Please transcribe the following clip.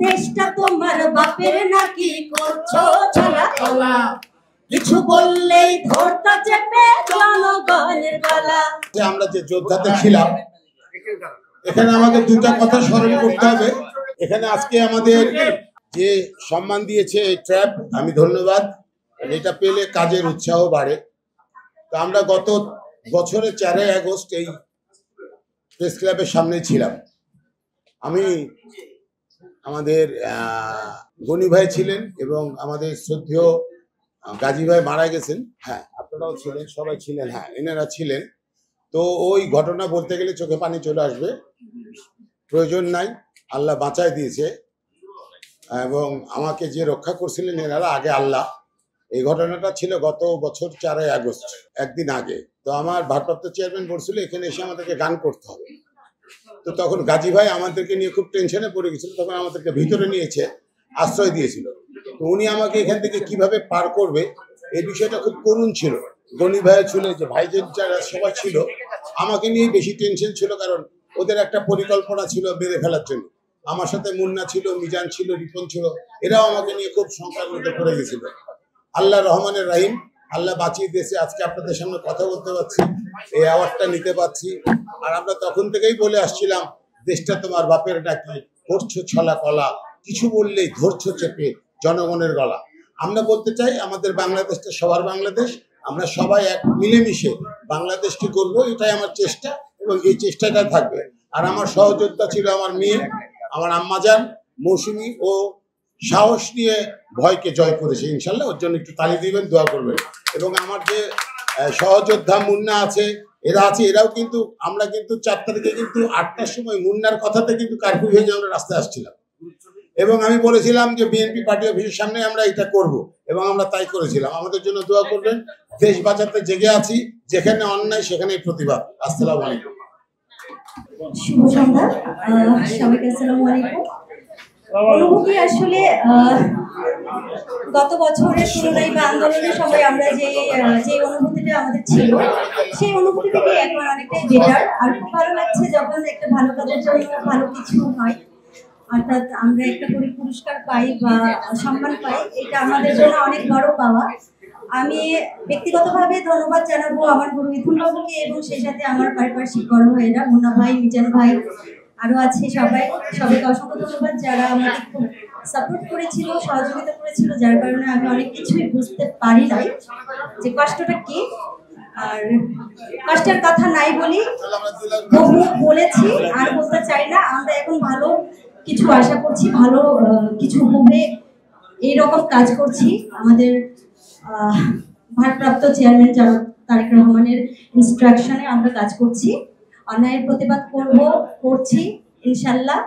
দেশটা তোমার বাপের নাকি করছো ছলা কলা, কিছু বললেই ধরতা চেপে জনগণের গলা। আমরা যে যোদ্ধাতে ছিলাম, এখানে আমাদের দুটা কথা স্মরণ করতে হবে। এখানে আজকে আমাদের যে সম্মান দিয়েছে এই ট্র্যাপ, আমি ধন্যবাদ। এটা পেলে কাজের উৎসাহ বাড়ে। তো আমরা গত বছরের 4 আগস্ট এই প্রেস ক্লাবের সামনে ছিলাম। আমি আমাদের গনি ভাই ছিলেন এবং আমাদের শ্রদ্ধেয় গাজী ভাই মারা গেছেন। হ্যাঁ, আপনারাও ছিলেন, সবাই ছিলেন। হ্যাঁ, এনারা ছিলেন। তো ওই ঘটনা বলতে গেলে চোখে পানি চলে আসবে, প্রয়োজন নাই। আল্লাহ বাঁচায় দিয়েছে এবং আমাকে যে রক্ষা করছিলেন এনারা, আগে আল্লাহ। এই ঘটনাটা ছিল গত বছর 4 আগস্ট, একদিন আগে। তো আমার ভারপ্রাপ্ত চেয়ারম্যান বলছিল এখানে এসে আমাদেরকে গান করতে হবে। তো তখন গাজী ভাই আমাদেরকে নিয়ে খুব টেনশনে পড়ে গেছিল, তখন আমাদেরকে ভিতরে নিয়েছে, আশ্রয় দিয়েছিল। তো উনি আমাকে এখান থেকে কিভাবে পার করবে এই বিষয়টা খুব করুণ ছিল। গনি ভাই ছিল, যে ভাইদের যারা সবাই ছিল, আমাকে নিয়ে বেশি টেনশন ছিল, কারণ ওদের একটা পরিকল্পনা ছিল মেরে ফেলার জন্য। আমার সাথে মুন্না ছিল, মিজান ছিল, রিপন ছিল, এরাও আমাকে নিয়ে খুব শঙ্কার মধ্যে পড়ে গেছিল। আল্লাহ রহমানের রাহিম, আল্লাহ বাঁচিয়ে দিয়েছে। আজকে আপনাদের সামনে কথা বলতে পারছি, এই অ্যাওয়ার্ডটা নিতে পারছি। আর আমরা তখন থেকেই বলে আসছিলাম, দেশটা তোমার বাপের নাকি করছো ছলা কলা, কিছু বললেই ধরছো চেপে জনগণের গলা। আমরা বলতে চাই আমাদের বাংলাদেশটা সবার বাংলাদেশ, আমরা সবাই এক মিলেমিশে বাংলাদেশকে করবো, এটাই আমার চেষ্টা এবং এই চেষ্টাটা থাকবে। আর আমার সহযোদ্ধা ছিল আমার মেয়ে, আমার আম্মাজান মৌসুমী, ও সাহস নিয়ে ভয়কে জয় করেছে ইনশাল্লাহ। ওর জন্য একটু তালি দিবেন, দোয়া করবেন। এবং আমার যে সহযোদ্ধা মুন্না আছে, এরা আছে, এরাও কিন্তু, আমরা কিন্তু 4 তারিখে কিন্তু 8টার সময় মুন্নার কথাতে কিন্তু কারফিউ ভেঙে আমরা রাস্তায় আসছিলাম এবং আমি বলেছিলাম যে বিএনপি পার্টি অফিসের সামনে আমরা এটা করব এবং আমরা তাই করেছিলাম। আমাদের জন্য দোয়া করবেন। দেশ বাঁচাতে জেগে আছি, যেখানে অন্যায় সেখানেই প্রতিবাদ। আসসালামু আলাইকুম। শুভ সন্ধ্যা সবাইকে। আসসালামু আলাইকুম। অনুভূতি আসলে গত বছরের তুলনায় বা আন্দোলনের সময় আমরা যে অনুভূতিটা আমাদের ছিল, সেই অনুভূতি থেকে এখন অনেকটাই বেটার। আর খুব ভালো লাগছে যখন একটা ভালো কাজের জন্য ভালো কিছু হয়, অর্থাৎ আমরা একটা পুরস্কার পাই বা সম্মান পাই, এটা আমাদের জন্য অনেক বড় পাওয়া। আমি ব্যক্তিগতভাবে ধন্যবাদ জানাবো আমার গুরু মিথুন বাবুকে এবং সেই সাথে আমার পারিপার্শ্বিক বড় ভাইরা মুন্না ভাই, মিজান ভাই, আরো আছে সবাইকে অসংখ্য ধন্যবাদ, যারা আমাকে খুব সাপোর্ট করেছিল, সহযোগিতা করেছিল, যার কারণে আমি অনেক কিছুই বুঝতে পারি নাই যে কষ্টটা কি। আর কষ্টের কথা নাই বলি, বহু বলেছি, আর বলতে চাই না। আমরা এখন ভালো কিছু আশা করছি, ভালো কিছু হবে এইরকম কাজ করছি। আমাদের ভারপ্রাপ্ত চেয়ারম্যান জনাব তারেক রহমানের ইনস্ট্রাকশনে আমরা কাজ করছি, অন্যায়ের প্রতিবাদ করছি ইনশাল্লাহ।